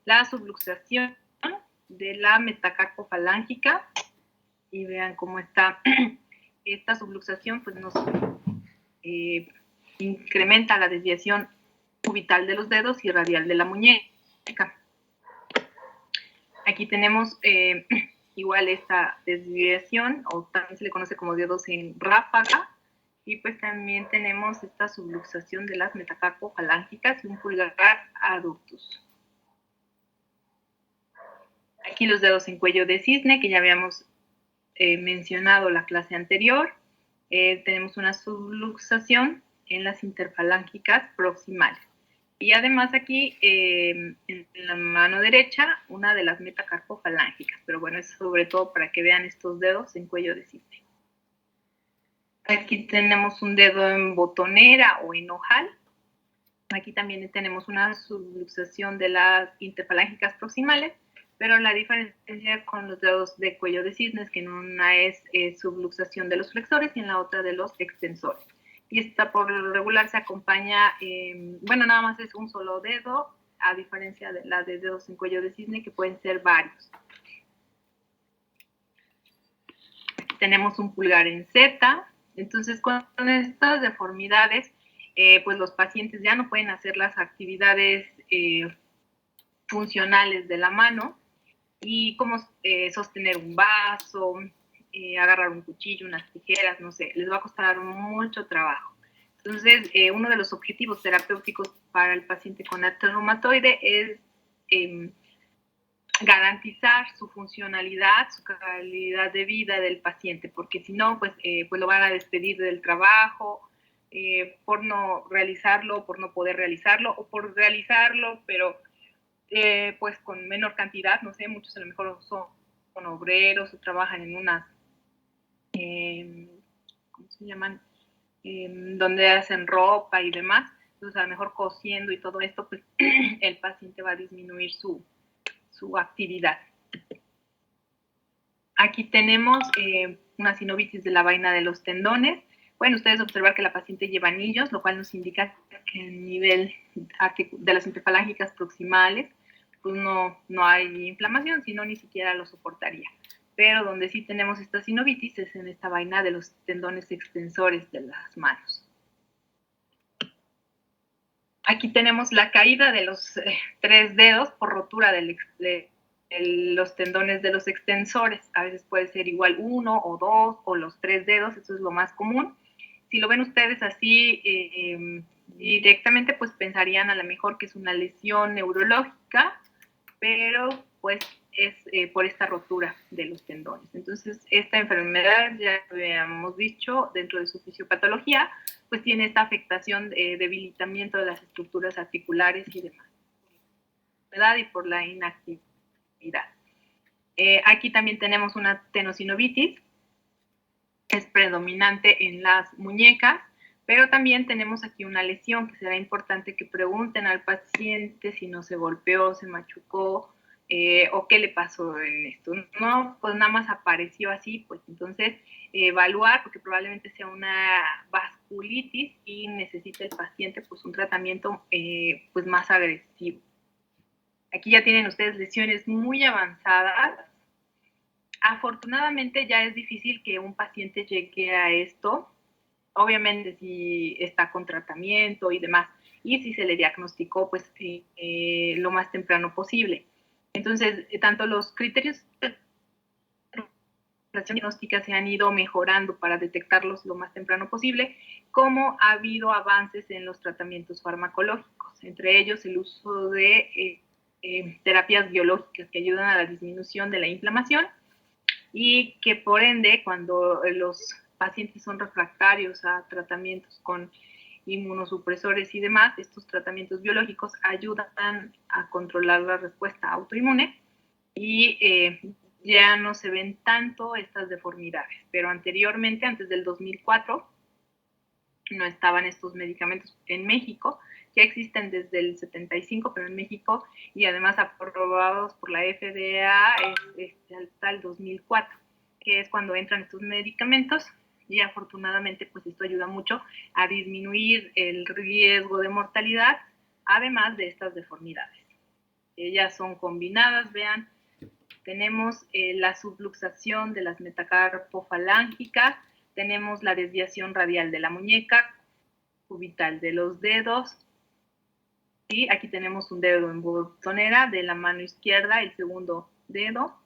la subluxación de la metacarpofalángica, y vean cómo está esta subluxación, pues nos incrementa la desviación cubital de los dedos y radial de la muñeca. Aquí tenemos igual esta desviación, o también se le conoce como dedos en ráfaga, y pues también tenemos esta subluxación de las metacarpofalángicas y un pulgar adductus. Aquí los dedos en cuello de cisne, que ya habíamos mencionado la clase anterior. Tenemos una subluxación en las interfalángicas proximales. Y además aquí, en la mano derecha, una de las metacarpofalángicas. Pero bueno, es sobre todo para que vean estos dedos en cuello de cisne. Aquí tenemos un dedo en botonera o en ojal. Aquí también tenemos una subluxación de las interfalángicas proximales, pero la diferencia con los dedos de cuello de cisne es que en una es subluxación de los flexores y en la otra de los extensores. Y esta por lo regular se acompaña, bueno, nada más es un solo dedo, a diferencia de la de dedos en cuello de cisne, que pueden ser varios. Aquí tenemos un pulgar en Z. Entonces, con estas deformidades, pues los pacientes ya no pueden hacer las actividades funcionales de la mano, y como sostener un vaso, agarrar un cuchillo, unas tijeras, no sé, les va a costar mucho trabajo. Entonces, uno de los objetivos terapéuticos para el paciente con artritis reumatoide es garantizar su funcionalidad, su calidad de vida del paciente, porque si no, pues lo van a despedir del trabajo por no realizarlo, por no poder realizarlo, o por realizarlo, pero pues con menor cantidad, no sé, muchos a lo mejor son obreros o trabajan en unas, ¿cómo se llaman? Donde hacen ropa y demás, entonces a lo mejor cosiendo y todo esto, pues el paciente va a disminuir su actividad. Aquí tenemos una sinovitis de la vaina de los tendones. Pueden ustedes observar que la paciente lleva anillos, lo cual nos indica que a nivel de las interfalángicas proximales pues no hay inflamación, sino ni siquiera lo soportaría. Pero donde sí tenemos esta sinovitis es en esta vaina de los tendones extensores de las manos. Aquí tenemos la caída de los 3 dedos por rotura de los tendones de los extensores. A veces puede ser igual 1 o 2 o los 3 dedos, eso es lo más común. Si lo ven ustedes así directamente, pues pensarían a lo mejor que es una lesión neurológica, pero pues es por esta rotura de los tendones. Entonces, esta enfermedad, ya habíamos dicho, dentro de su fisiopatología, pues tiene esta afectación de debilitamiento de las estructuras articulares y demás, y por la inactividad. Aquí también tenemos una tenosinovitis, es predominante en las muñecas, pero también tenemos aquí una lesión que será importante que pregunten al paciente si no se golpeó, se machucó, o qué le pasó en esto. No, pues nada más apareció así, pues entonces evaluar, porque probablemente sea una vasculitis y necesita el paciente pues un tratamiento pues más agresivo. Aquí ya tienen ustedes lesiones muy avanzadas. Afortunadamente ya es difícil que un paciente llegue a esto, obviamente si está con tratamiento y demás, y si se le diagnosticó pues lo más temprano posible. Entonces, tanto los criterios de diagnóstica se han ido mejorando para detectarlos lo más temprano posible, como ha habido avances en los tratamientos farmacológicos, entre ellos el uso de terapias biológicas que ayudan a la disminución de la inflamación, y que por ende, cuando los pacientes son refractarios a tratamientos con inmunosupresores y demás, estos tratamientos biológicos ayudan a controlar la respuesta autoinmune y ya no se ven tanto estas deformidades. Pero anteriormente, antes del 2004, no estaban estos medicamentos en México. Ya existen desde el 75, pero en México, y además aprobados por la FDA hasta el 2004, que es cuando entran estos medicamentos, y afortunadamente pues esto ayuda mucho a disminuir el riesgo de mortalidad, además de estas deformidades. ellas son combinadas, vean. Tenemos la subluxación de las metacarpofalángicas, tenemos la desviación radial de la muñeca, cubital de los dedos, y aquí tenemos un dedo en botonera de la mano izquierda, el segundo dedo.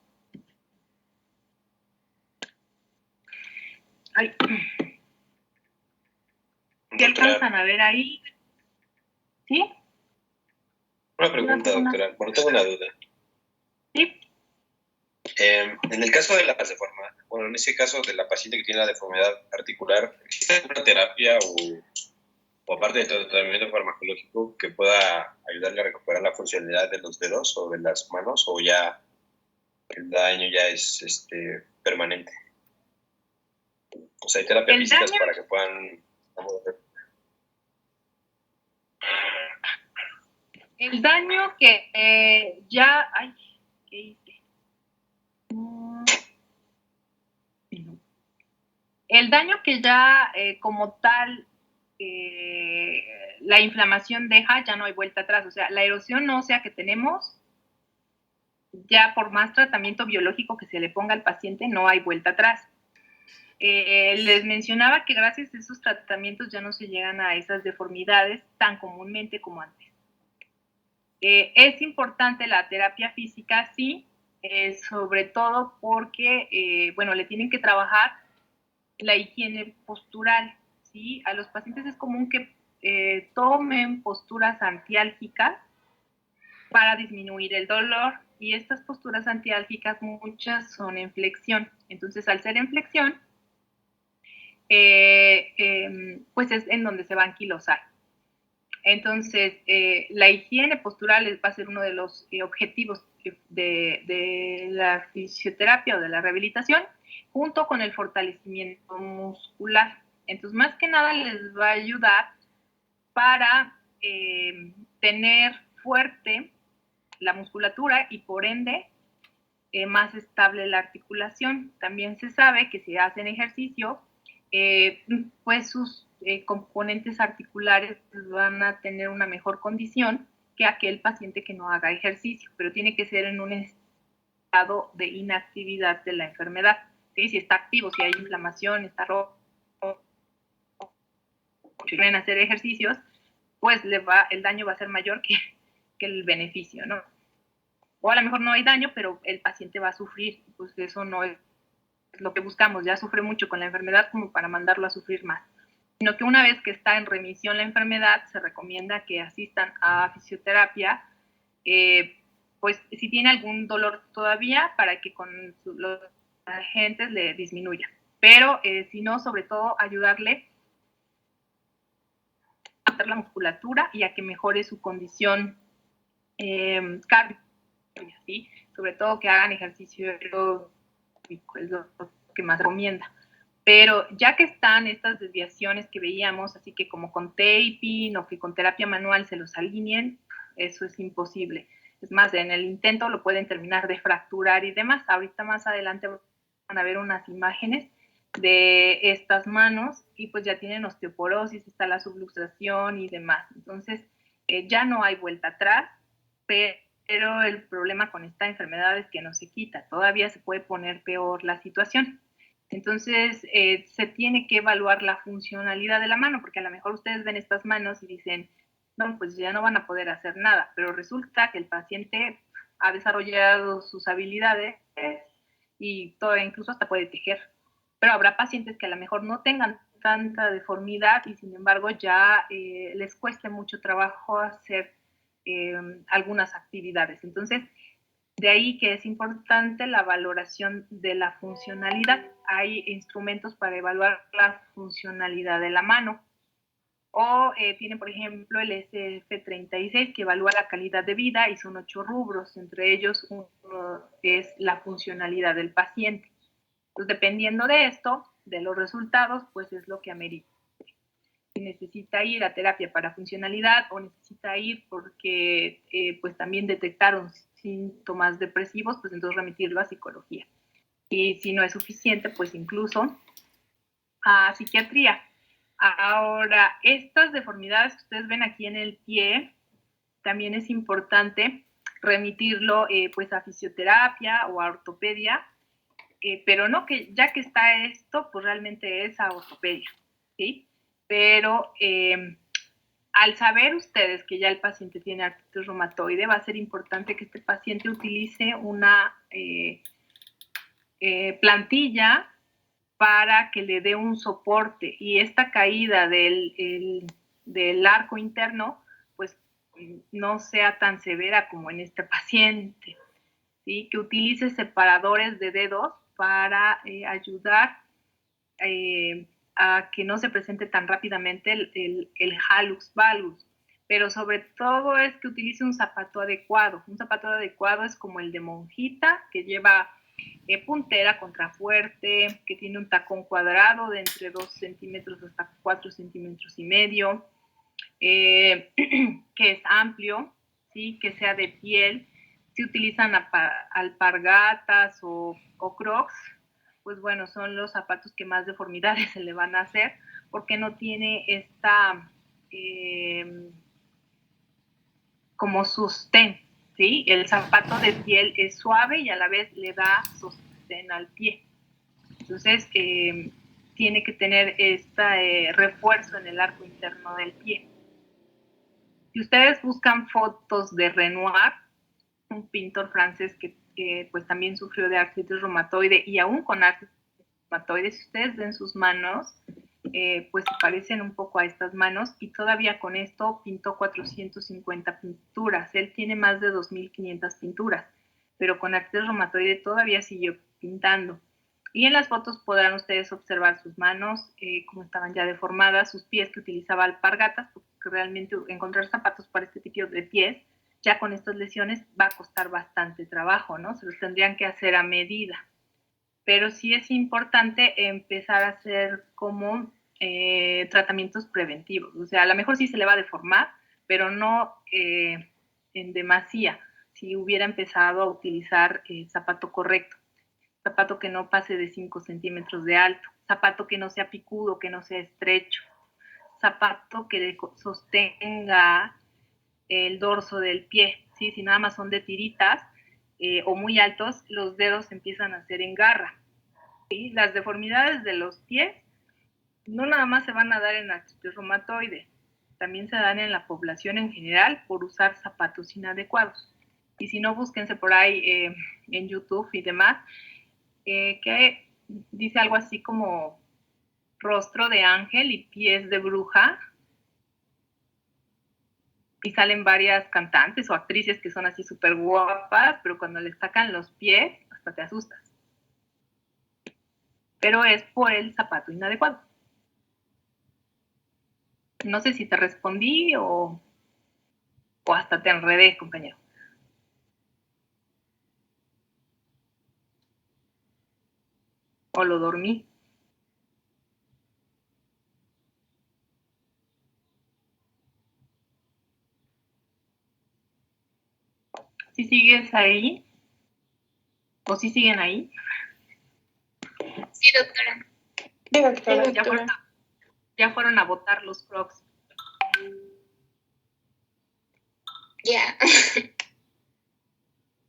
Ay. ¿Qué alcanzan a ver ahí? ¿Sí? Una pregunta, doctora, porque tengo una duda. Sí. En el caso de la deformidad, bueno, en ese caso de la paciente que tiene la deformidad articular, ¿existe alguna terapia o aparte del tratamiento farmacológico que pueda ayudarle a recuperar la funcionalidad de los dedos o de las manos, o ya el daño ya es permanente? O sea, hay terapias físicas para que puedan... El daño que ya... Ay, ¿qué hice? El daño que ya como tal la inflamación deja, ya no hay vuelta atrás. O sea, la erosión ósea que tenemos, ya por más tratamiento biológico que se le ponga al paciente, no hay vuelta atrás. Les mencionaba que gracias a esos tratamientos ya no se llegan a esas deformidades tan comúnmente como antes. Es importante la terapia física, sí, sobre todo porque, bueno, le tienen que trabajar la higiene postural, ¿sí? A los pacientes es común que tomen posturas antiálgicas para disminuir el dolor, y estas posturas antiálgicas muchas son en flexión. Entonces, al ser en flexión, pues es en donde se va a anquilosar. Entonces, la higiene postural va a ser uno de los objetivos de la fisioterapia o de la rehabilitación, junto con el fortalecimiento muscular. Entonces, más que nada les va a ayudar para tener fuerte la musculatura y por ende más estable la articulación. También se sabe que si hacen ejercicio, pues sus componentes articulares van a tener una mejor condición que aquel paciente que no haga ejercicio, pero tiene que ser en un estado de inactividad de la enfermedad. ¿Sí? Si está activo, si hay inflamación, está rojo, si quieren hacer ejercicios, pues el daño va a ser mayor que el beneficio, ¿no? O a lo mejor no hay daño, pero el paciente va a sufrir, pues eso no es lo que buscamos, ya sufre mucho con la enfermedad como para mandarlo a sufrir más, sino que una vez que está en remisión la enfermedad, se recomienda que asistan a fisioterapia, pues si tiene algún dolor todavía, para que con los agentes le disminuya, pero si no, sobre todo ayudarle a hacer la musculatura y a que mejore su condición cardio, ¿sí? Sobre todo que hagan ejercicio es lo que más recomienda. Pero ya que están estas desviaciones que veíamos, así que como con taping o que con terapia manual se los alineen, eso es imposible. Es más, en el intento lo pueden terminar de fracturar y demás. Ahorita más adelante van a ver unas imágenes de estas manos y pues ya tienen osteoporosis, está la subluxación y demás. Entonces, ya no hay vuelta atrás, pero el problema con esta enfermedad es que no se quita. Todavía se puede poner peor la situación. Entonces, se tiene que evaluar la funcionalidad de la mano, porque a lo mejor ustedes ven estas manos y dicen, no, pues ya no van a poder hacer nada, pero resulta que el paciente ha desarrollado sus habilidades y todavía incluso hasta puede tejer. Pero habrá pacientes que a lo mejor no tengan tanta deformidad y sin embargo ya les cueste mucho trabajo hacer algunas actividades. Entonces, de ahí que es importante la valoración de la funcionalidad. Hay instrumentos para evaluar la funcionalidad de la mano. O tiene, por ejemplo, el SF36 que evalúa la calidad de vida y son 8 rubros. Entre ellos uno es la funcionalidad del paciente. Entonces, dependiendo de esto, de los resultados, pues es lo que amerita. Si necesita ir a terapia para funcionalidad o necesita ir porque pues también detectaron síntomas depresivos, pues entonces remitirlo a psicología. Y si no es suficiente, pues incluso a psiquiatría. Ahora, estas deformidades que ustedes ven aquí en el pie, también es importante remitirlo pues a fisioterapia o a ortopedia, pero no, que ya que está esto, pues realmente es a ortopedia, ¿sí? Pero al saber ustedes que ya el paciente tiene artritis reumatoide, va a ser importante que este paciente utilice una plantilla para que le dé un soporte, y esta caída del arco interno pues no sea tan severa como en este paciente, ¿sí? Que utilice separadores de dedos para ayudar a que no se presente tan rápidamente el hallux valgus, pero sobre todo es que utilice un zapato adecuado. Un zapato adecuado es como el de monjita, que lleva puntera, contrafuerte, que tiene un tacón cuadrado de entre 2 centímetros hasta 4 centímetros y medio, que es amplio, ¿sí? Que sea de piel. Si utilizan alpargatas o crocs, pues bueno, son los zapatos que más deformidades se le van a hacer, porque no tiene esta como sostén, ¿sí? El zapato de piel es suave y a la vez le da sostén al pie. Entonces, tiene que tener este refuerzo en el arco interno del pie. Si ustedes buscan fotos de Renoir, un pintor francés que pues también sufrió de artritis reumatoide, y aún con artritis reumatoide, si ustedes ven sus manos, pues se parecen un poco a estas manos, y todavía con esto pintó 450 pinturas. Él tiene más de 2.500 pinturas, pero con artritis reumatoide todavía siguió pintando. Y en las fotos podrán ustedes observar sus manos, cómo estaban ya deformadas, sus pies, que utilizaba alpargatas, porque realmente encontrar zapatos para este tipo de pies, ya con estas lesiones, va a costar bastante trabajo, ¿no? Se los tendrían que hacer a medida. Pero sí es importante empezar a hacer como tratamientos preventivos. O sea, a lo mejor sí se le va a deformar, pero no en demasía. Si hubiera empezado a utilizar el zapato correcto, zapato que no pase de 5 centímetros de alto, zapato que no sea picudo, que no sea estrecho, zapato que sostenga el dorso del pie, ¿sí? Si nada más son de tiritas o muy altos, los dedos empiezan a hacer en garra, ¿sí? Las deformidades de los pies no nada más se van a dar en artritis reumatoide, también se dan en la población en general por usar zapatos inadecuados. Y si no, búsquense por ahí en YouTube y demás, que dice algo así como rostro de ángel y pies de bruja, y salen varias cantantes o actrices que son así súper guapas, pero cuando les sacan los pies, hasta te asustas. Pero es por el zapato inadecuado. No sé si te respondí o hasta te enredé, compañero. O lo dormí. ¿Sí sigues ahí? ¿O sí siguen ahí? Sí, doctora. Sí, doctora. Ya fueron a votar los crocs. Ya.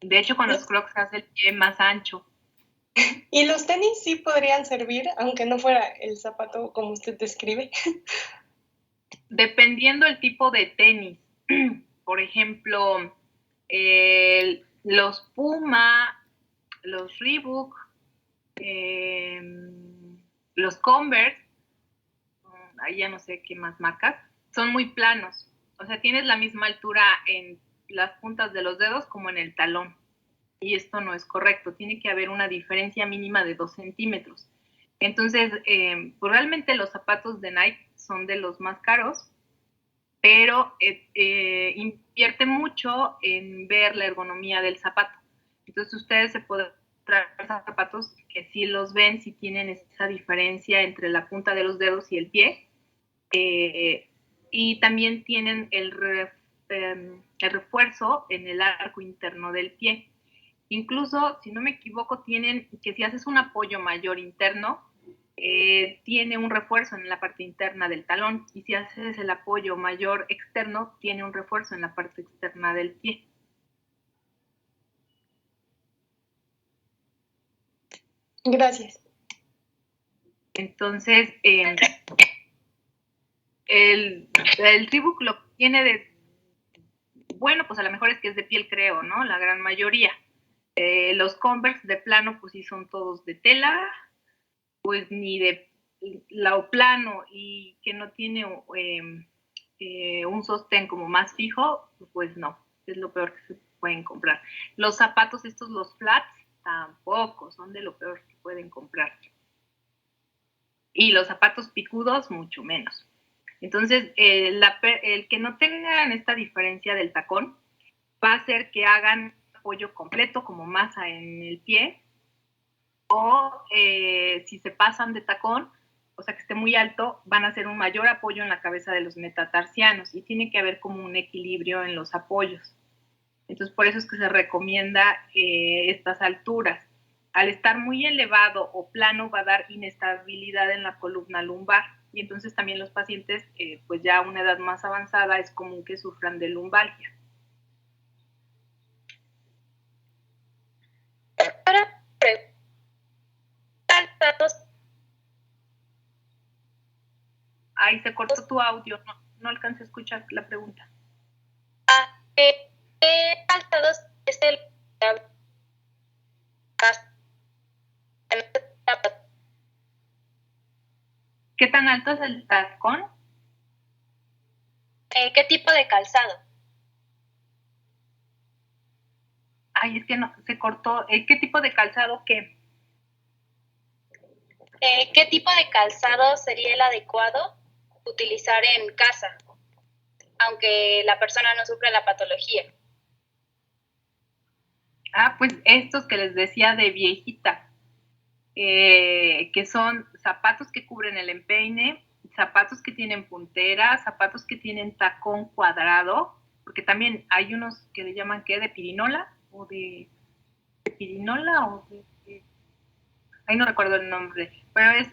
De hecho, con los crocs se hace el pie más ancho. ¿Y los tenis sí podrían servir, aunque no fuera el zapato como usted describe? Dependiendo el tipo de tenis. Por ejemplo, los Puma, los Reebok, los Converse, ahí ya no sé qué más marcas, son muy planos. O sea, tienes la misma altura en las puntas de los dedos como en el talón. Y esto no es correcto. Tiene que haber una diferencia mínima de 2 centímetros. Entonces, pues realmente los zapatos de Nike son de los más caros, pero invierte mucho en ver la ergonomía del zapato. Entonces ustedes se pueden traer zapatos que sí los ven, si tienen esa diferencia entre la punta de los dedos y el pie, y también tienen el refuerzo en el arco interno del pie. Incluso, si no me equivoco, tienen que si haces un apoyo mayor interno, tiene un refuerzo en la parte interna del talón, y si haces el apoyo mayor externo, tiene un refuerzo en la parte externa del pie. Gracias. Entonces, el Reebok lo tiene de, bueno, pues a lo mejor es que es de piel, creo, ¿no? La gran mayoría. Los Converse de plano, pues sí son todos de tela, pues ni de plano y que no tiene un sostén como más fijo, pues no, es lo peor que se pueden comprar. Los zapatos estos, los flats, tampoco, son de lo peor que pueden comprar. Y los zapatos picudos, mucho menos. Entonces, el que no tengan esta diferencia del tacón va a hacer que hagan apoyo completo como masa en el pie, o si se pasan de tacón, o sea que esté muy alto, van a hacer un mayor apoyo en la cabeza de los metatarsianos y tiene que haber como un equilibrio en los apoyos. Entonces, por eso es que se recomienda estas alturas. Al estar muy elevado o plano va a dar inestabilidad en la columna lumbar y entonces también los pacientes, pues ya a una edad más avanzada es común que sufran de lumbalgia. Para calzados, Ahí se cortó tu audio, no alcancé a escuchar la pregunta. ¿qué calzados es el ¿Qué tan alto es el tacón? qué tipo de calzado? Ay, es que no, se cortó. ¿Qué tipo de calzado qué? ¿Qué tipo de calzado sería el adecuado utilizar en casa, aunque la persona no sufra la patología? Pues estos que les decía de viejita, que son zapatos que cubren el empeine, zapatos que tienen puntera, zapatos que tienen tacón cuadrado, porque también hay unos que le llaman ¿qué? De pirinola o de pirinola o de ahí no recuerdo el nombre, pero es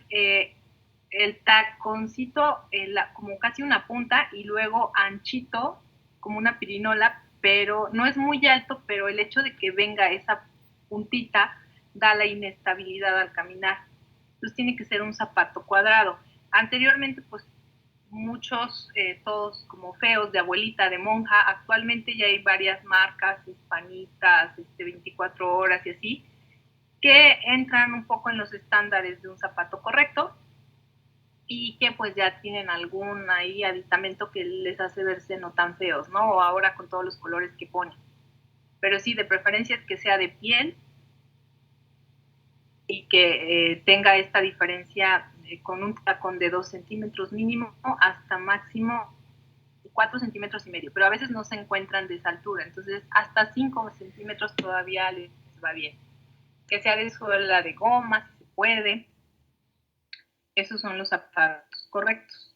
el taconcito como casi una punta y luego anchito como una pirinola, pero no es muy alto, pero el hecho de que venga esa puntita da la inestabilidad al caminar. Entonces tiene que ser un zapato cuadrado. Anteriormente, pues muchos, todos como feos, de abuelita, de monja, actualmente ya hay varias marcas hispanitas, 24 horas y así, que entran un poco en los estándares de un zapato correcto y que pues ya tienen algún ahí aditamento que les hace verse no tan feos, ¿no? O ahora con todos los colores que ponen. Pero sí, de preferencia es que sea de piel y que tenga esta diferencia con un tacón de 2 centímetros mínimo hasta máximo 4 centímetros y medio, pero a veces no se encuentran de esa altura, entonces hasta 5 centímetros todavía les va bien. Que sea de suela de goma, si se puede. Esos son los zapatos correctos.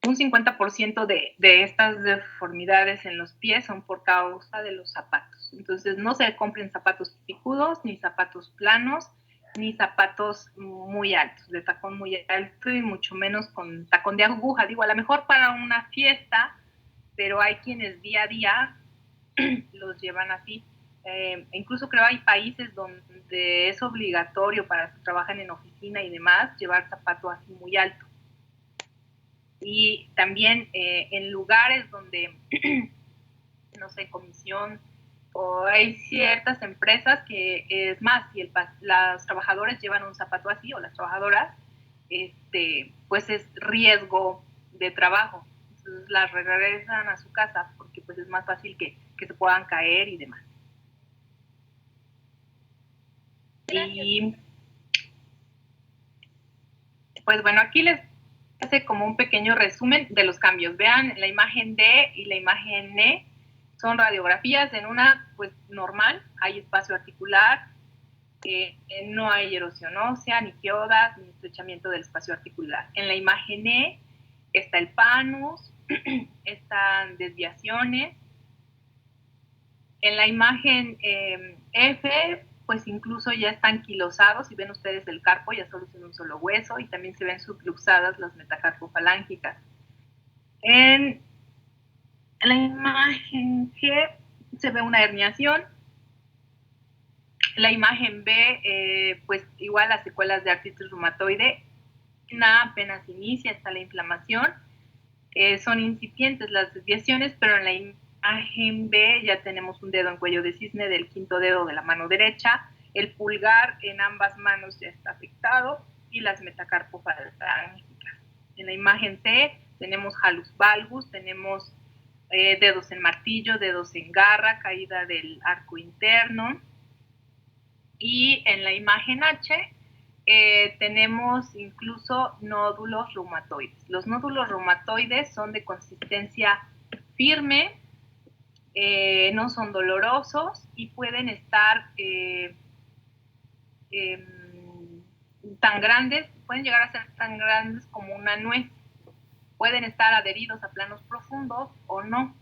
Un 50% de estas deformidades en los pies son por causa de los zapatos. Entonces, no se compren zapatos picudos, ni zapatos planos, ni zapatos muy altos, de tacón muy alto y mucho menos con tacón de aguja. Digo, a lo mejor para una fiesta, pero hay quienes día a día los llevan así. Incluso creo hay países donde es obligatorio para los que trabajan en oficina y demás llevar zapato así muy alto. Y también en lugares donde, no sé, comisión o hay ciertas empresas que es más, si los trabajadores llevan un zapato así o las trabajadoras, pues es riesgo de trabajo. Entonces las regresan a su casa porque pues es más fácil que se puedan caer y demás. Y pues bueno, aquí les hace como un pequeño resumen de los cambios. Vean la imagen D y la imagen E, son radiografías. En una, pues normal, hay espacio articular, no hay erosión ósea, ni quiodas, ni estrechamiento del espacio articular. En la imagen E está el panus, están desviaciones. En la imagen F, pues incluso ya están quilosados, y ven ustedes el carpo, ya solo es un solo hueso, y también se ven subluxadas las metacarpofalángicas. En la imagen G se ve una herniación. La imagen B, pues igual las secuelas de artritis reumatoide, apenas inicia, está la inflamación, son incipientes las desviaciones, pero en la imagen B ya tenemos un dedo en cuello de cisne del quinto dedo de la mano derecha, el pulgar en ambas manos ya está afectado y las metacarpofalangicas. En la imagen C tenemos hallux valgus, tenemos dedos en martillo, dedos en garra, caída del arco interno. Y en la imagen H tenemos incluso nódulos reumatoides. Los nódulos reumatoides son de consistencia firme, no son dolorosos y pueden estar tan grandes, pueden llegar a ser tan grandes como una nuez. Pueden estar adheridos a planos profundos o no.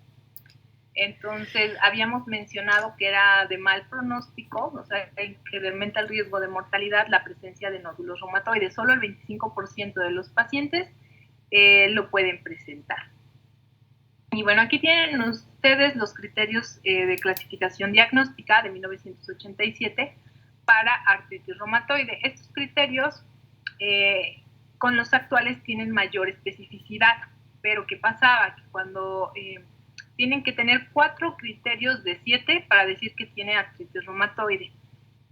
Entonces, habíamos mencionado que era de mal pronóstico, o sea, que incrementa el riesgo de mortalidad la presencia de nódulos reumatoides. Solo el 25% de los pacientes lo pueden presentar. Y bueno, aquí tienen ustedes los criterios de clasificación diagnóstica de 1987 para artritis reumatoide. Estos criterios con los actuales tienen mayor especificidad, pero ¿qué pasaba? Que cuando tienen que tener 4 criterios de 7 para decir que tiene artritis reumatoide,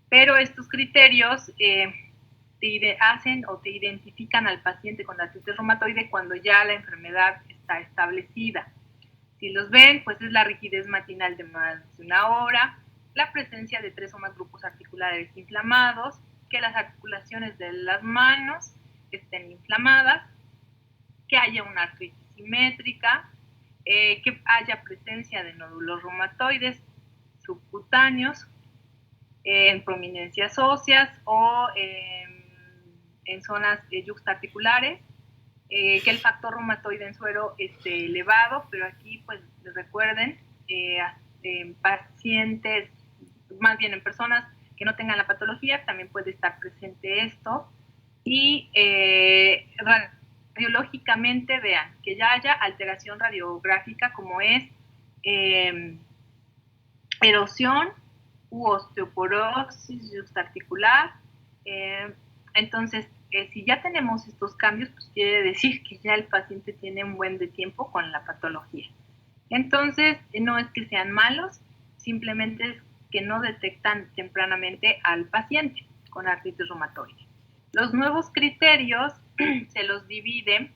pero estos criterios te hacen o te identifican al paciente con artritis reumatoide cuando ya la enfermedad está establecida. Si los ven, pues es la rigidez matinal de más de una hora, la presencia de 3 o más grupos articulares inflamados, que las articulaciones de las manos estén inflamadas, que haya una artritis simétrica, que haya presencia de nódulos reumatoides subcutáneos en prominencias óseas o en zonas yuxtaarticulares, que el factor reumatoide en suero esté elevado, pero aquí pues recuerden, en pacientes, más bien en personas que no tengan la patología, también puede estar presente esto, y radiológicamente vean que ya haya alteración radiográfica como es erosión u osteoporosis yuxtaarticular. Entonces, si ya tenemos estos cambios, pues quiere decir que ya el paciente tiene un buen de tiempo con la patología. Entonces, no es que sean malos, simplemente es que no detectan tempranamente al paciente con artritis reumatoide. Los nuevos criterios se los dividen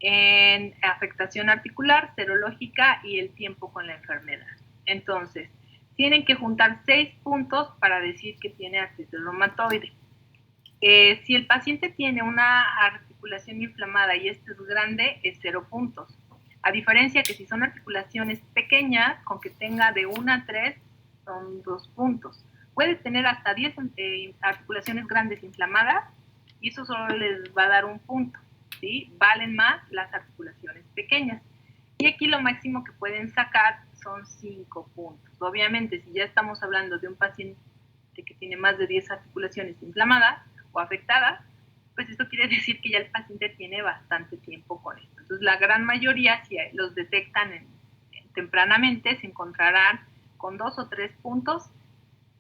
en afectación articular, serológica y el tiempo con la enfermedad. Entonces, tienen que juntar 6 puntos para decir que tiene artritis reumatoide. Si el paciente tiene una articulación inflamada y este es grande, es 0 puntos. A diferencia que si son articulaciones pequeñas, con que tenga de 1 a 3, son 2 puntos. Puede tener hasta 10 articulaciones grandes inflamadas y eso solo les va a dar 1 punto, ¿sí? Valen más las articulaciones pequeñas. Y aquí lo máximo que pueden sacar son 5 puntos. Obviamente, si ya estamos hablando de un paciente que tiene más de 10 articulaciones inflamadas o afectadas, pues esto quiere decir que ya el paciente tiene bastante tiempo con esto. Entonces, la gran mayoría, si los detectan tempranamente, se encontrarán con 2 o 3 puntos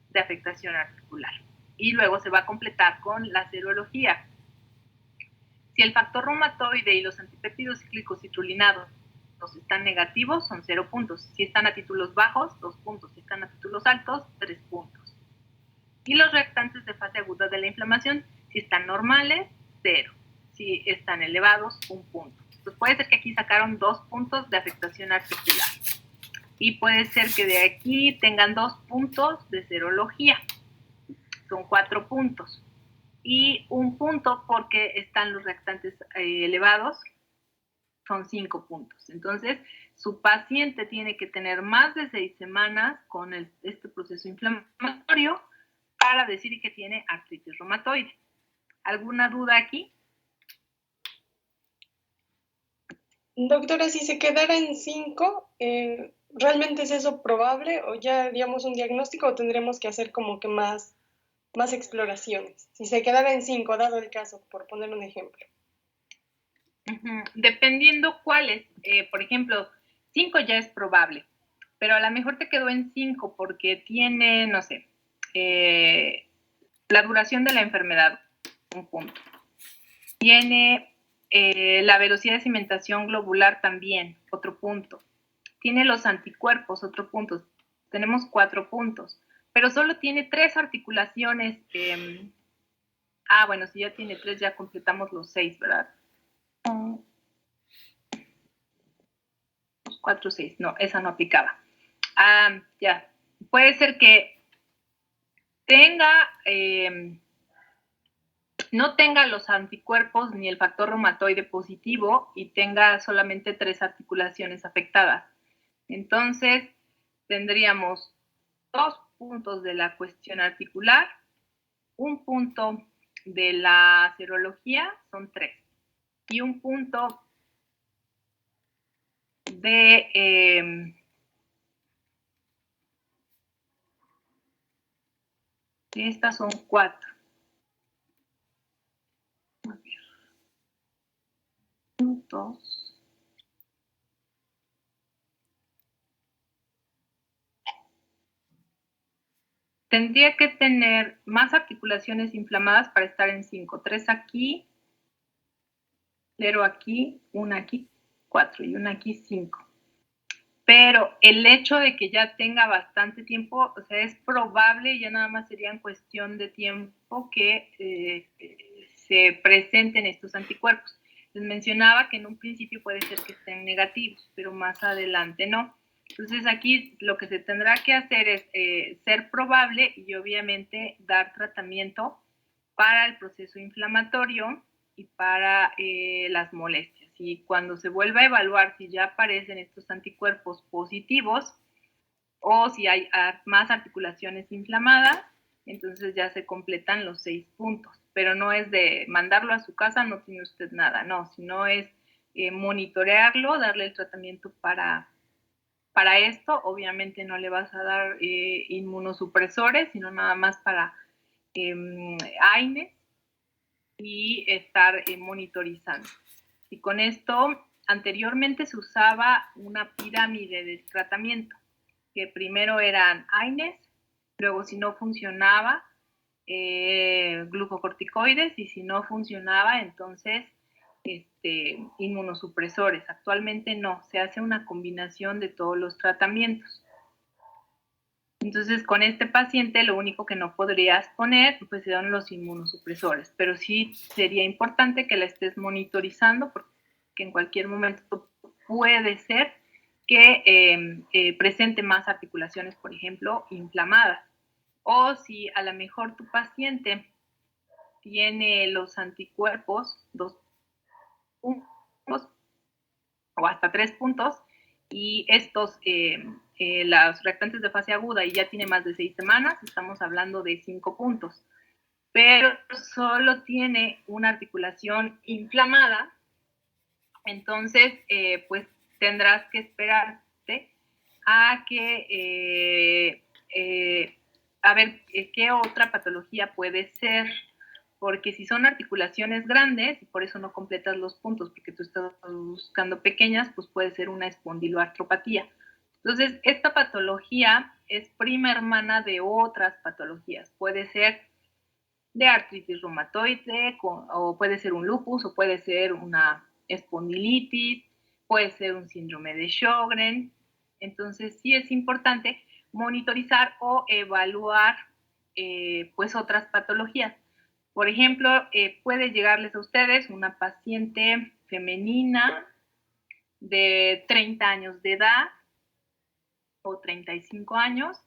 de afectación articular. Y luego se va a completar con la serología. Si el factor reumatoide y los antipéptidos cíclicos citrulinados están negativos, son 0 puntos. Si están a títulos bajos, 2 puntos. Si están a títulos altos, 3 puntos. Y los reactantes de fase aguda de la inflamación, si están normales, 0. Si están elevados, 1 punto. Entonces puede ser que aquí sacaron 2 puntos de afectación articular. Y puede ser que de aquí tengan 2 puntos de serología. Son 4 puntos. Y 1 punto porque están los reactantes elevados, son 5 puntos. Entonces, su paciente tiene que tener más de 6 semanas con este proceso inflamatorio para decir que tiene artritis reumatoide. ¿Alguna duda aquí? Doctora, si se quedara en 5, ¿realmente es eso probable o ya haríamos un diagnóstico o tendremos que hacer como que más exploraciones? Si se quedara en 5, dado el caso, por poner un ejemplo. Dependiendo cuáles, por ejemplo, 5 ya es probable, pero a lo mejor te quedó en 5 porque tiene, no sé, la duración de la enfermedad, un punto. Tiene la velocidad de cimentación globular también, otro punto. Tiene los anticuerpos, otro punto. Tenemos 4 puntos, pero solo tiene 3 articulaciones. Bueno, si ya tiene 3, ya completamos los 6, ¿verdad? 4, 6. No, esa no aplicaba. Ya. Puede ser que tenga, no tenga los anticuerpos ni el factor reumatoide positivo y tenga solamente 3 articulaciones afectadas. Entonces, tendríamos 2 puntos de la cuestión articular, un punto de la serología, son 3, y un punto de estas son 4. A ver. Puntos. Tendría que tener más articulaciones inflamadas para estar en 5. 3 aquí, 0 aquí, 1 aquí, 4 y 1 aquí, 5. Pero el hecho de que ya tenga bastante tiempo, o sea, es probable, ya nada más sería en cuestión de tiempo que se presenten estos anticuerpos. Les mencionaba que en un principio puede ser que estén negativos, pero más adelante no. Entonces aquí lo que se tendrá que hacer es ser probable y obviamente dar tratamiento para el proceso inflamatorio y para las molestias. Y cuando se vuelva a evaluar si ya aparecen estos anticuerpos positivos o si hay más articulaciones inflamadas, entonces ya se completan los 6 puntos. Pero no es de mandarlo a su casa, no tiene usted nada, no, sino es monitorearlo, darle el tratamiento para esto. Obviamente no le vas a dar inmunosupresores, sino nada más para AINES y estar monitorizando. Y con esto, anteriormente se usaba una pirámide de tratamiento, que primero eran AINES, luego si no funcionaba, glucocorticoides, y si no funcionaba, entonces inmunosupresores. Actualmente no, se hace una combinación de todos los tratamientos. Entonces, con este paciente lo único que no podrías poner pues son los inmunosupresores, pero sí sería importante que la estés monitorizando porque en cualquier momento puede ser que presente más articulaciones, por ejemplo, inflamadas. O si a lo mejor tu paciente tiene los anticuerpos, 2 puntos o hasta 3 puntos, y estos, las reactantes de fase aguda, y ya tiene más de 6 semanas, estamos hablando de 5 puntos. Pero solo tiene una articulación inflamada, entonces, pues tendrás que esperarte a que, a ver qué otra patología puede ser, porque si son articulaciones grandes, y por eso no completas los puntos, porque tú estás buscando pequeñas, pues puede ser una espondiloartropatía. Entonces, esta patología es prima hermana de otras patologías. Puede ser de artritis reumatoide, o puede ser un lupus, o puede ser una espondilitis, puede ser un síndrome de Sjögren. Entonces, sí es importante monitorizar o evaluar pues otras patologías. Por ejemplo, puede llegarles a ustedes una paciente femenina de 30 años de edad o 35 años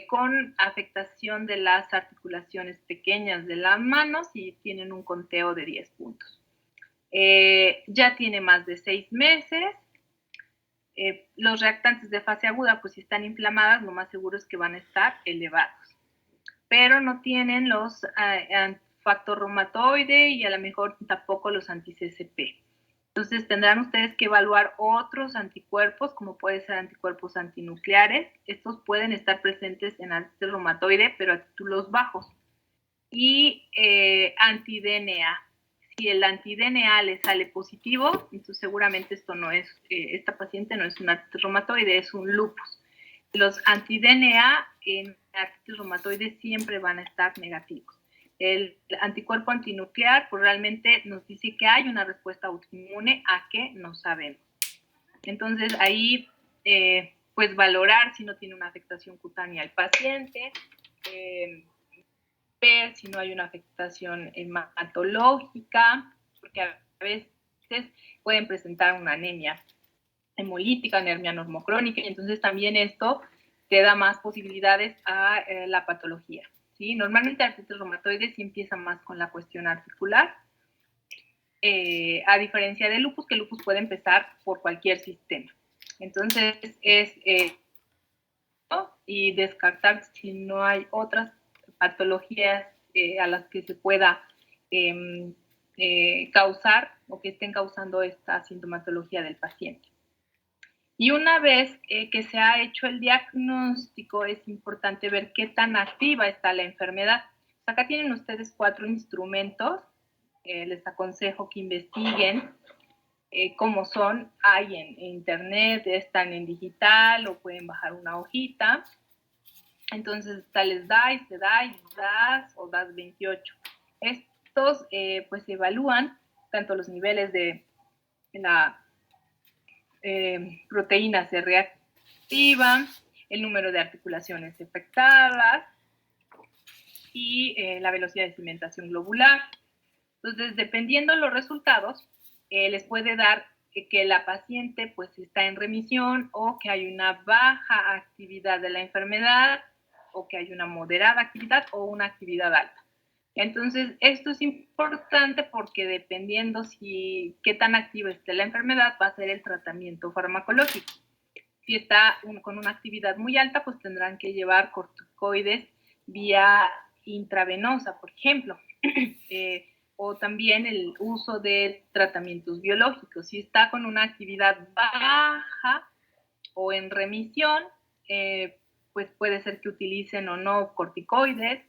con afectación de las articulaciones pequeñas de las manos y tienen un conteo de 10 puntos. Ya tiene más de 6 meses. Los reactantes de fase aguda, pues si están inflamadas, lo más seguro es que van a estar elevados, pero no tienen los factor reumatoide y a lo mejor tampoco los anti-CCP. Entonces tendrán ustedes que evaluar otros anticuerpos, como pueden ser anticuerpos antinucleares. Estos pueden estar presentes en artritis reumatoide, pero a títulos bajos. Y anti-DNA. Si el anti-DNA le sale positivo, entonces seguramente esto no es, esta paciente no es un artritis reumatoide, es un lupus. Los anti-DNA en artritis reumatoide siempre van a estar negativos. El anticuerpo antinuclear pues realmente nos dice que hay una respuesta autoinmune a que no sabemos. Entonces ahí pues valorar si no tiene una afectación cutánea el paciente, ver si no hay una afectación hematológica, porque a veces pueden presentar una anemia hemolítica, anemia normocrónica, y entonces también esto te da más posibilidades a la patología. ¿Sí? Normalmente la artritis reumatoide sí empieza más con la cuestión articular, a diferencia del lupus, que el lupus puede empezar por cualquier sistema. Entonces es y descartar si no hay otras patologías a las que se pueda causar o que estén causando esta sintomatología del paciente. Y una vez que se ha hecho el diagnóstico, es importante ver qué tan activa está la enfermedad. Acá tienen ustedes 4 instrumentos. Les aconsejo que investiguen cómo son. Hay en internet, están en digital o pueden bajar una hojita. Entonces está el SDAI, CDAI, DAS o DAS 28. Estos pues evalúan tanto los niveles de la proteína C reactiva, el número de articulaciones afectadas y la velocidad de cimentación globular. Entonces, dependiendo de los resultados, les puede dar que la paciente pues está en remisión o que hay una baja actividad de la enfermedad o que hay una moderada actividad o una actividad alta. Entonces, esto es importante porque dependiendo qué tan activa esté la enfermedad, va a ser el tratamiento farmacológico. Si está con una actividad muy alta, pues tendrán que llevar corticoides vía intravenosa, por ejemplo, o también el uso de tratamientos biológicos. Si está con una actividad baja o en remisión, pues puede ser que utilicen o no corticoides,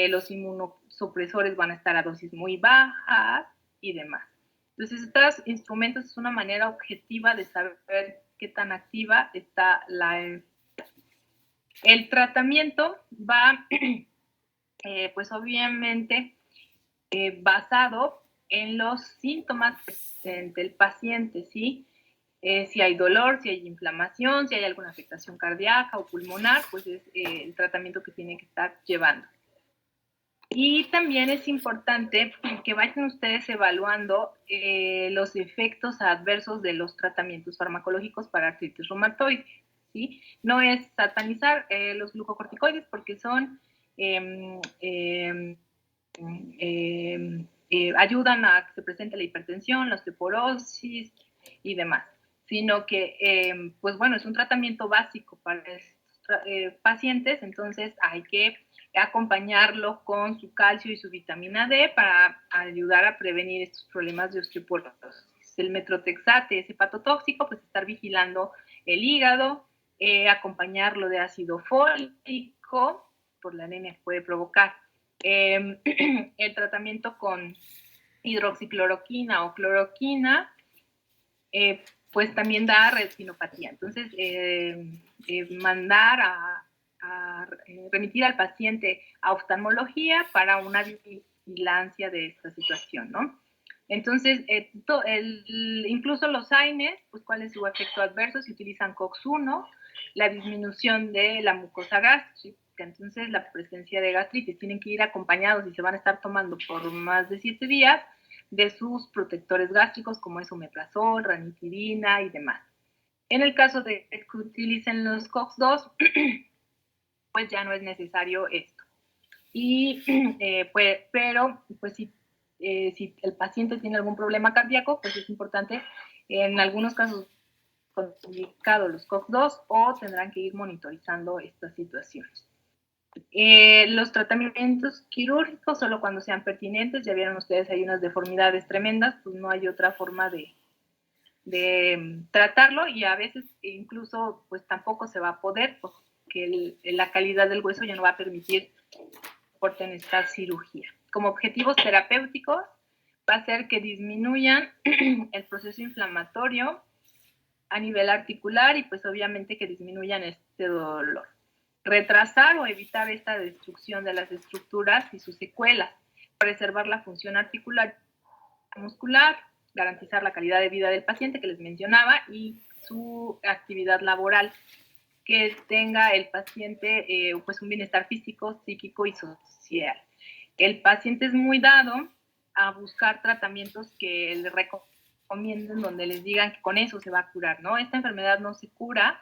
los inmunosupresores van a estar a dosis muy bajas y demás. Entonces, estos instrumentos es una manera objetiva de saber qué tan activa está la enfermedad. El tratamiento va, pues obviamente, basado en los síntomas del paciente, ¿sí? Si hay dolor, si hay inflamación, si hay alguna afectación cardíaca o pulmonar, pues es el tratamiento que tiene que estar llevando. Y también es importante que vayan ustedes evaluando los efectos adversos de los tratamientos farmacológicos para artritis reumatoide, ¿sí? No es satanizar los glucocorticoides porque son, ayudan a que se presente la hipertensión, la osteoporosis y demás, sino que, pues bueno, es un tratamiento básico para estos pacientes, entonces hay que acompañarlo con su calcio y su vitamina D para ayudar a prevenir estos problemas de osteoporosis. El metrotexate es hepatotóxico, pues estar vigilando el hígado, acompañarlo de ácido fólico por la anemia que puede provocar. El tratamiento con hidroxicloroquina o cloroquina, pues también da retinopatía. Entonces, mandar remitir al paciente a oftalmología para una vigilancia de esta situación, ¿no? Entonces, incluso los AINES, pues cuál es su efecto adverso, si utilizan COX-1, la disminución de la mucosa gástrica, entonces la presencia de gastritis, tienen que ir acompañados y se van a estar tomando por más de 7 días de sus protectores gástricos como es omeprazol, ranitidina y demás. En el caso de que utilicen los COX-2, pues ya no es necesario esto. Y, pero, pues si el paciente tiene algún problema cardíaco, pues es importante, en algunos casos, contraindicado los COX-2 o tendrán que ir monitorizando estas situaciones. Los tratamientos quirúrgicos solo cuando sean pertinentes, ya vieron ustedes, hay unas deformidades tremendas, pues no hay otra forma de tratarlo y a veces incluso pues tampoco se va a poder porque la calidad del hueso ya no va a permitir soporten esta cirugía. Como objetivos terapéuticos va a ser que disminuyan el proceso inflamatorio a nivel articular y pues obviamente que disminuyan este dolor. retrasar o evitar esta destrucción de las estructuras y sus secuelas, preservar la función articular y muscular, garantizar la calidad de vida del paciente que les mencionaba y su actividad laboral, que tenga el paciente pues un bienestar físico, psíquico y social. El paciente es muy dado a buscar tratamientos que le recomienden, donde les digan que con eso se va a curar, ¿no? Esta enfermedad no se cura,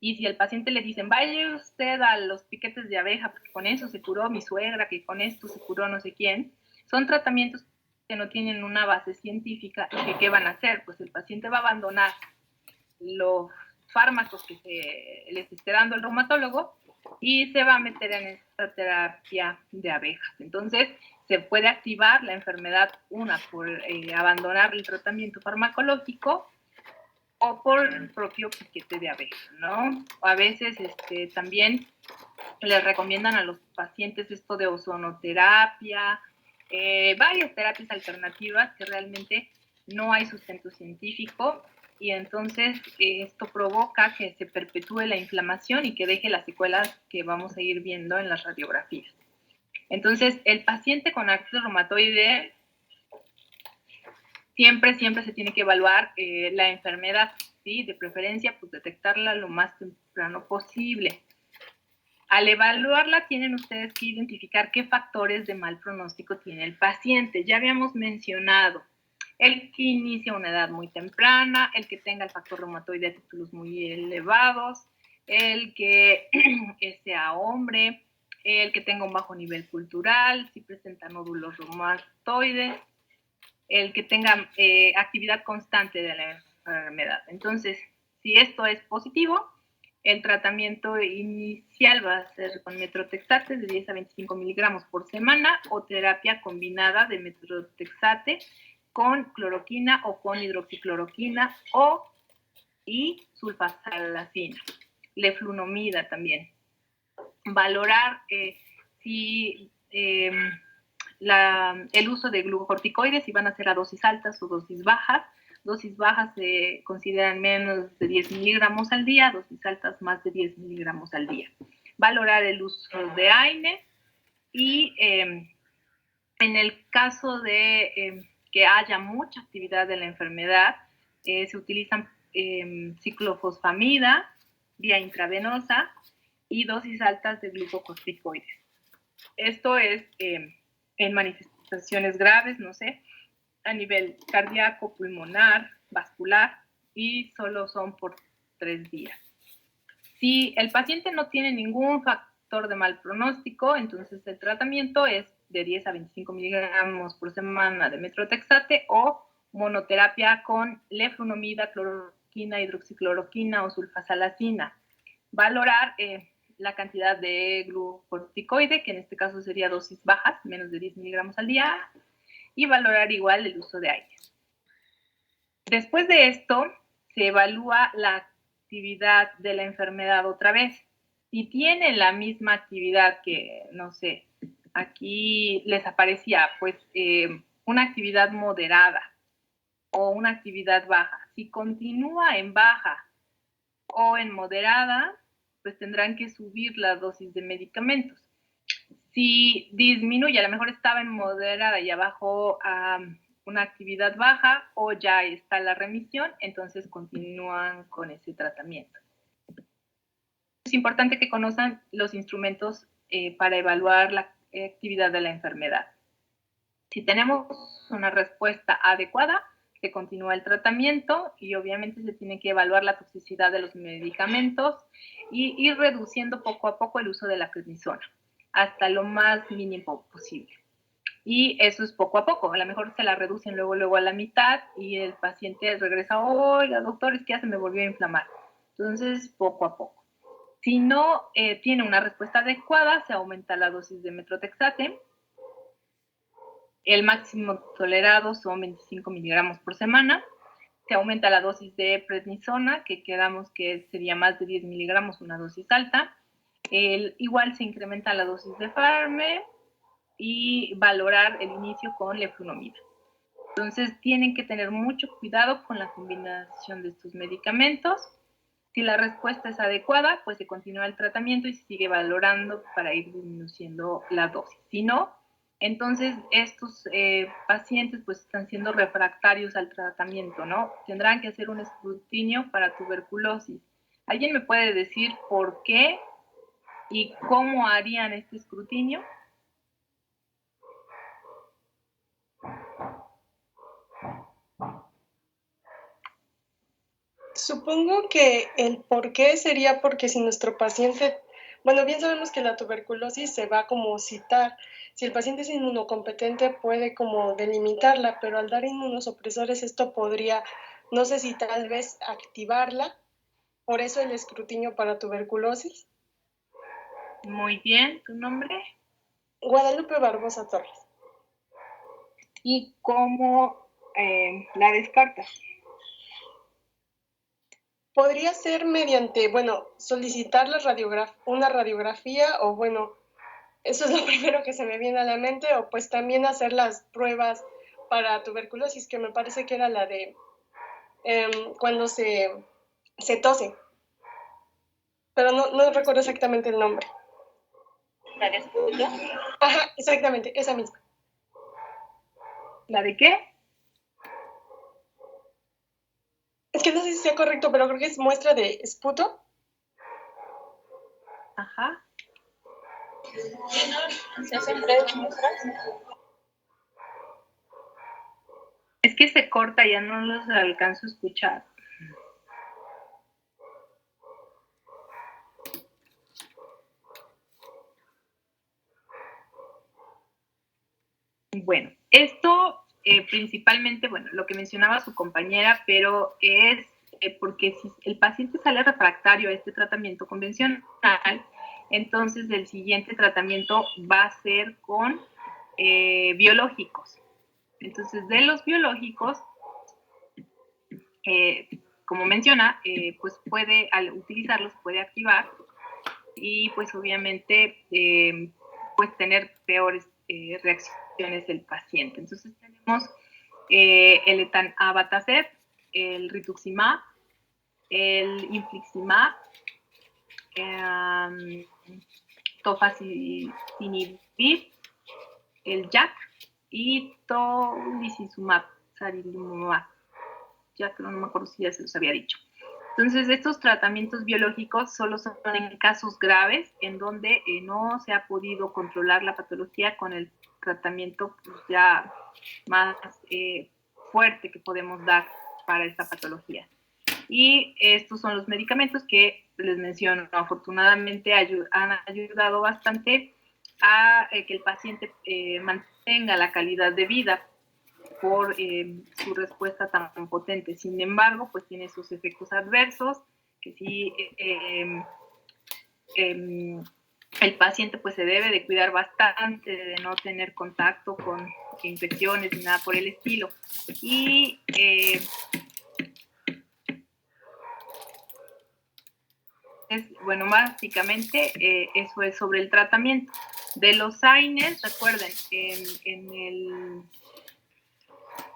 y si el paciente le dicen, vaya usted a los piquetes de abeja, porque con eso se curó mi suegra, que con esto se curó no sé quién, son tratamientos que no tienen una base científica y que ¿qué van a hacer? Pues el paciente va a abandonar los fármacos que les esté dando el reumatólogo y se va a meter en esta terapia de abejas. Entonces, se puede activar la enfermedad, una, por abandonar el tratamiento farmacológico o por el propio piquete de abeja, ¿no? A veces también les recomiendan a los pacientes esto de ozonoterapia, varias terapias alternativas que realmente no hay sustento científico, y entonces esto provoca que se perpetúe la inflamación y que deje las secuelas que vamos a ir viendo en las radiografías. Entonces, el paciente con artritis reumatoide siempre se tiene que evaluar la enfermedad, ¿sí? De preferencia, pues detectarla lo más temprano posible. Al evaluarla, tienen ustedes que identificar qué factores de mal pronóstico tiene el paciente. Ya habíamos mencionado el que inicia a una edad muy temprana, el que tenga el factor reumatoide a títulos muy elevados, el que sea hombre, el que tenga un bajo nivel cultural, si presenta nódulos reumatoides, el que tenga actividad constante de la enfermedad. Entonces, si esto es positivo, el tratamiento inicial va a ser con metrotexate de 10 a 25 miligramos por semana o terapia combinada de metrotexate con cloroquina o con hidroxicloroquina y sulfasalacina, leflunomida también. Valorar si el uso de glucocorticoides, si van a ser a dosis altas o dosis bajas. Dosis bajas se consideran menos de 10 miligramos al día, dosis altas más de 10 miligramos al día. Valorar el uso de AINE y en el caso de que haya mucha actividad de la enfermedad, se utilizan ciclofosfamida vía intravenosa y dosis altas de glucocorticoides. Esto es en manifestaciones graves, no sé, a nivel cardíaco, pulmonar, vascular, y solo son por 3 días. Si el paciente no tiene ningún factor de mal pronóstico, entonces el tratamiento es de 10 a 25 miligramos por semana de metrotexate o monoterapia con leflunomida, cloroquina, hidroxicloroquina o sulfasalacina. Valorar la cantidad de glucocorticoide, que en este caso sería dosis bajas, menos de 10 miligramos al día, y valorar igual el uso de aire. Después de esto, se evalúa la actividad de la enfermedad otra vez. Si tiene la misma actividad que, no sé, aquí les aparecía, pues, una actividad moderada o una actividad baja. Si continúa en baja o en moderada, pues tendrán que subir la dosis de medicamentos. Si disminuye, a lo mejor estaba en moderada y abajo a una actividad baja o ya está la remisión, entonces continúan con ese tratamiento. Es importante que conozcan los instrumentos para evaluar la actividad de la enfermedad. Si tenemos una respuesta adecuada, se continúa el tratamiento y obviamente se tiene que evaluar la toxicidad de los medicamentos y ir reduciendo poco a poco el uso de la prednisona hasta lo más mínimo posible. Y eso es poco a poco. A lo mejor se la reducen luego a la mitad y el paciente regresa, oiga, doctor, es que ya se me volvió a inflamar. Entonces, poco a poco. Si no tiene una respuesta adecuada, se aumenta la dosis de metrotexate. El máximo tolerado son 25 miligramos por semana. Se aumenta la dosis de prednisona, que quedamos que sería más de 10 miligramos, una dosis alta. Igual se incrementa la dosis de Farme y valorar el inicio con leflunomida. Entonces tienen que tener mucho cuidado con la combinación de estos medicamentos Si la respuesta es adecuada, pues se continúa el tratamiento y se sigue valorando para ir disminuyendo la dosis. Si no, entonces estos pacientes pues están siendo refractarios al tratamiento, ¿no? Tendrán que hacer un escrutinio para tuberculosis. ¿Alguien me puede decir por qué y cómo harían este escrutinio? Supongo que el por qué sería porque si nuestro paciente, bueno, bien sabemos que la tuberculosis se va como citar, si el paciente es inmunocompetente puede como delimitarla, pero al dar inmunosupresores esto podría, no sé si tal vez activarla, por eso el escrutinio para tuberculosis. Muy bien, ¿tu nombre? Guadalupe Barbosa Torres. ¿Y cómo la descartas? Podría ser mediante, bueno, solicitar una radiografía o bueno, eso es lo primero que se me viene a la mente, o pues también hacer las pruebas para tuberculosis, que me parece que era la de cuando se tose, pero no recuerdo exactamente el nombre. ¿La de esputo? Ajá, exactamente, esa misma. ¿La de qué? Es que no sé si sea correcto, pero creo que es muestra de esputo. Ajá. ¿Se hacen breves muestras? Es que se corta, ya no los alcanzo a escuchar. Bueno, esto principalmente, bueno, lo que mencionaba su compañera, pero es porque si el paciente sale refractario a este tratamiento convencional, entonces el siguiente tratamiento va a ser con biológicos. Entonces, de los biológicos, como menciona, pues puede, al utilizarlos, puede activar y pues obviamente pues tener peores reacciones del paciente. Entonces tenemos el etanabatacept, el rituximab, el infliximab, tofacitinib, el JAK y tolisizumab, sarilumab. Ya creo, no me acuerdo si ya se los había dicho. Entonces, estos tratamientos biológicos solo son en casos graves en donde no se ha podido controlar la patología con el tratamiento pues, ya más fuerte que podemos dar para esta patología. Y estos son los medicamentos que les menciono. Afortunadamente han ayudado bastante a que el paciente mantenga la calidad de vida por su respuesta tan potente. Sin embargo, pues tiene sus efectos adversos, que sí, el paciente pues se debe de cuidar bastante, de no tener contacto con infecciones ni nada por el estilo. Y bueno, básicamente eso es sobre el tratamiento. De los AINES, recuerden,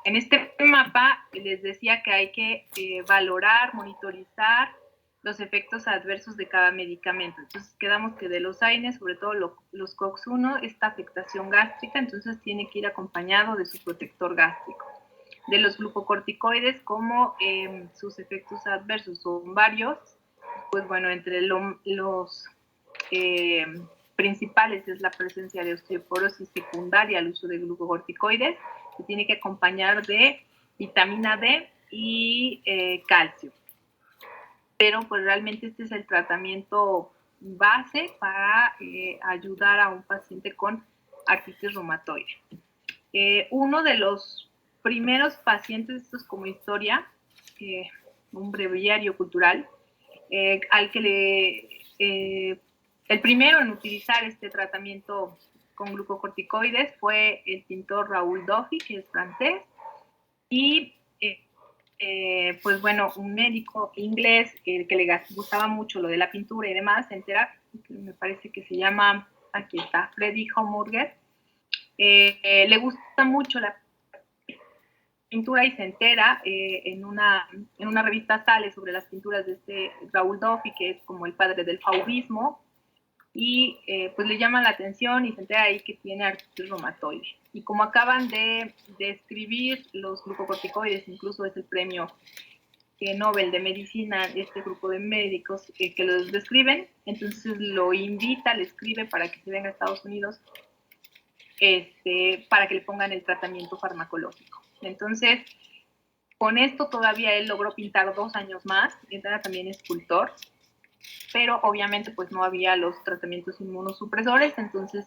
en este mapa les decía que hay que valorar, monitorizar los efectos adversos de cada medicamento. Entonces quedamos que de los AINES, sobre todo los COX-1, esta afectación gástrica, entonces tiene que ir acompañado de su protector gástrico. De los glucocorticoides, como sus efectos adversos son varios, pues bueno, entre los principales es la presencia de osteoporosis secundaria al uso de glucocorticoides, se tiene que acompañar de vitamina D y calcio. Pero pues realmente este es el tratamiento base para ayudar a un paciente con artritis reumatoide. Uno de los primeros pacientes, esto es como historia, un breviario cultural, al que el primero en utilizar este tratamiento con glucocorticoides fue el pintor Raoul Dufy, que es francés, y pues bueno, un médico inglés que le gustaba mucho lo de la pintura y demás, se entera, me parece que se llama, aquí está, Freddy Homburger, le gusta mucho la pintura y se entera en una revista sale sobre las pinturas de este Raúl Dofy, que es como el padre del fauvismo, y pues le llama la atención y se entera ahí que tiene artritis reumatoide. Y como acaban de escribir los glucocorticoides, incluso es el premio Nobel de Medicina, este grupo de médicos que los describen, entonces lo invita, le escribe para que se venga a Estados Unidos para que le pongan el tratamiento farmacológico. Entonces, con esto todavía él logró pintar 2 años más, era también escultor, pero obviamente pues no había los tratamientos inmunosupresores, entonces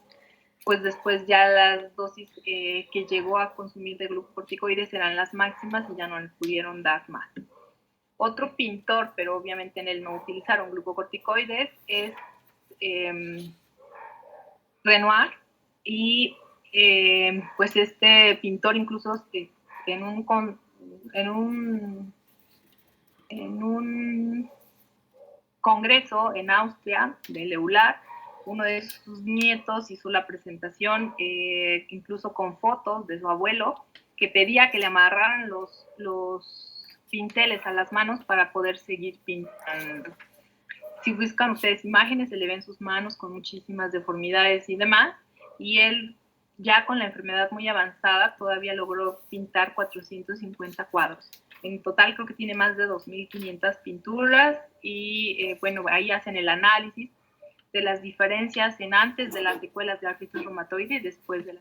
pues después ya las dosis que llegó a consumir de glucocorticoides eran las máximas y ya no le pudieron dar más. Otro pintor, pero obviamente en él no utilizaron glucocorticoides, es Renoir, y pues este pintor incluso en un congreso en Austria del EULAR, uno de sus nietos hizo la presentación incluso con fotos de su abuelo, que pedía que le amarraran los pinceles a las manos para poder seguir pintando. Si buscan ustedes imágenes, se le ven sus manos con muchísimas deformidades y demás, y él ya con la enfermedad muy avanzada todavía logró pintar 450 cuadros. En total creo que tiene más de 2.500 pinturas y bueno, ahí hacen el análisis de las diferencias en antes de las secuelas de artritis reumatoide y después de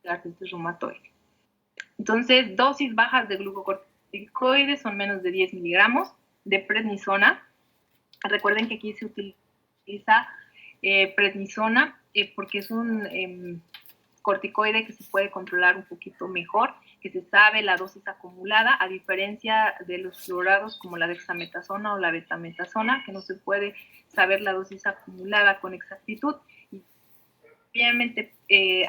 la artritis reumatoide. Entonces, dosis bajas de glucocorticoides son menos de 10 miligramos de prednisona. Recuerden que aquí se utiliza prednisona porque es un corticoide que se puede controlar un poquito mejor, que se sabe la dosis acumulada, a diferencia de los fluorados como la dexametasona o la betametasona, que no se puede saber la dosis acumulada con exactitud. Y obviamente,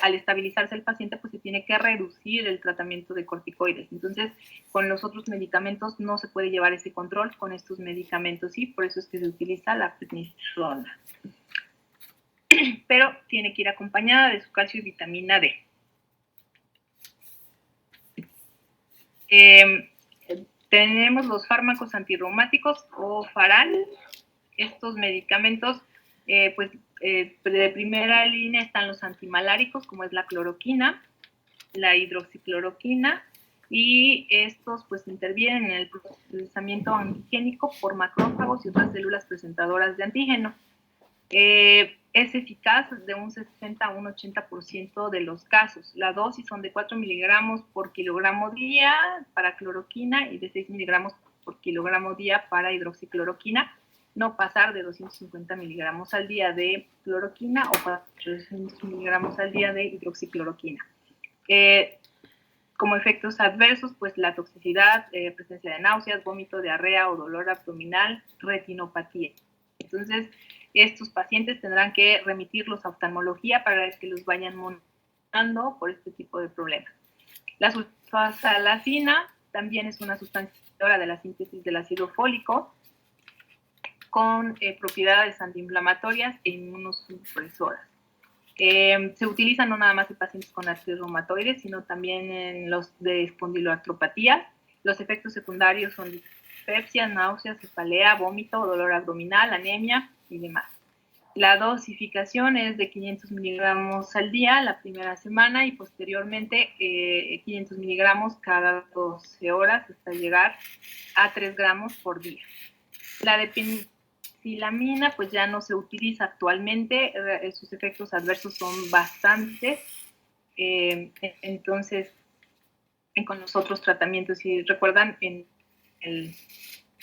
al estabilizarse el paciente, pues se tiene que reducir el tratamiento de corticoides. Entonces, con los otros medicamentos no se puede llevar ese control, con estos medicamentos sí, por eso es que se utiliza la prednisona. Pero tiene que ir acompañada de su calcio y vitamina D. Tenemos los fármacos antirreumáticos o FARAL. Estos medicamentos, pues de primera línea están los antimaláricos, como es la cloroquina, la hidroxicloroquina, y estos pues intervienen en el procesamiento antigénico por macrófagos y otras células presentadoras de antígeno. Es eficaz de un 60 a un 80% de los casos. La dosis son de 4 miligramos por kilogramo día para cloroquina y de 6 miligramos por kilogramo día para hidroxicloroquina, no pasar de 250 miligramos al día de cloroquina o 400 miligramos al día de hidroxicloroquina. Como efectos adversos, pues la toxicidad, presencia de náuseas, vómito, diarrea o dolor abdominal, retinopatía. Entonces, estos pacientes tendrán que remitirlos a oftalmología para que los vayan monitorando por este tipo de problemas. La sulfasalazina también es una sustancia de la síntesis del ácido fólico con propiedades antiinflamatorias e inmunosupresoras. Se utiliza no nada más en pacientes con artritis reumatoide, sino también en los de espondiloartropatía. Los efectos secundarios son dispepsia, náuseas, cefalea, vómito, dolor abdominal, anemia y demás. La dosificación es de 500 miligramos al día la primera semana y posteriormente 500 miligramos cada 12 horas hasta llegar a 3 gramos por día. La de penicillamina pues ya no se utiliza actualmente, sus efectos adversos son bastantes, entonces con los otros tratamientos, si recuerdan en el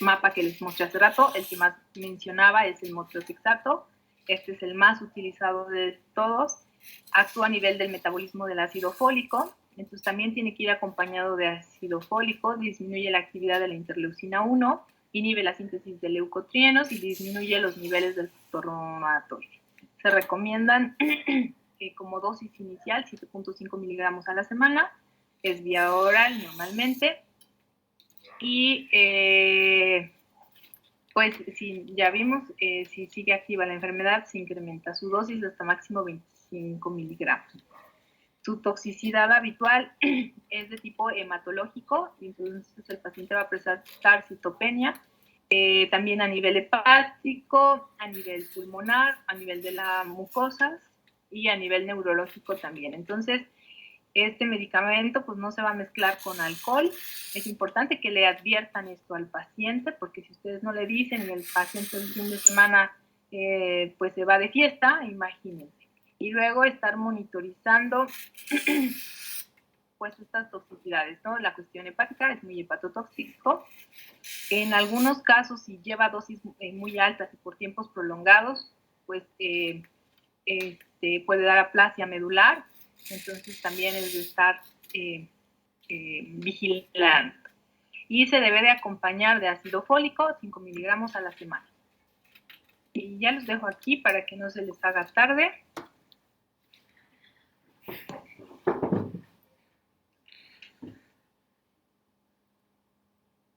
mapa que les mostré hace rato, el que más mencionaba es el motrexato. Este es el más utilizado de todos, actúa a nivel del metabolismo del ácido fólico, entonces también tiene que ir acompañado de ácido fólico, disminuye la actividad de la interleucina 1, inhibe la síntesis de leucotrienos y disminuye los niveles del factor reumatoide. Se recomiendan como dosis inicial 7.5 miligramos a la semana, es vía oral normalmente, y pues si ya vimos, si sigue activa la enfermedad, se incrementa su dosis hasta máximo 25 miligramos. Su toxicidad habitual es de tipo hematológico, y entonces el paciente va a presentar citopenia, también a nivel hepático, a nivel pulmonar, a nivel de las mucosas y a nivel neurológico también. Entonces, este medicamento pues no se va a mezclar con alcohol. Es importante que le adviertan esto al paciente, porque si ustedes no le dicen y el paciente el fin de semana pues se va de fiesta, imagínense. Y luego estar monitorizando pues estas toxicidades, ¿no? La cuestión hepática es muy hepatotóxico. En algunos casos, si lleva dosis muy altas y por tiempos prolongados, pues puede dar aplasia medular, entonces también es de estar vigilando. Y se debe de acompañar de ácido fólico, 5 miligramos a la semana. Y ya los dejo aquí para que no se les haga tarde.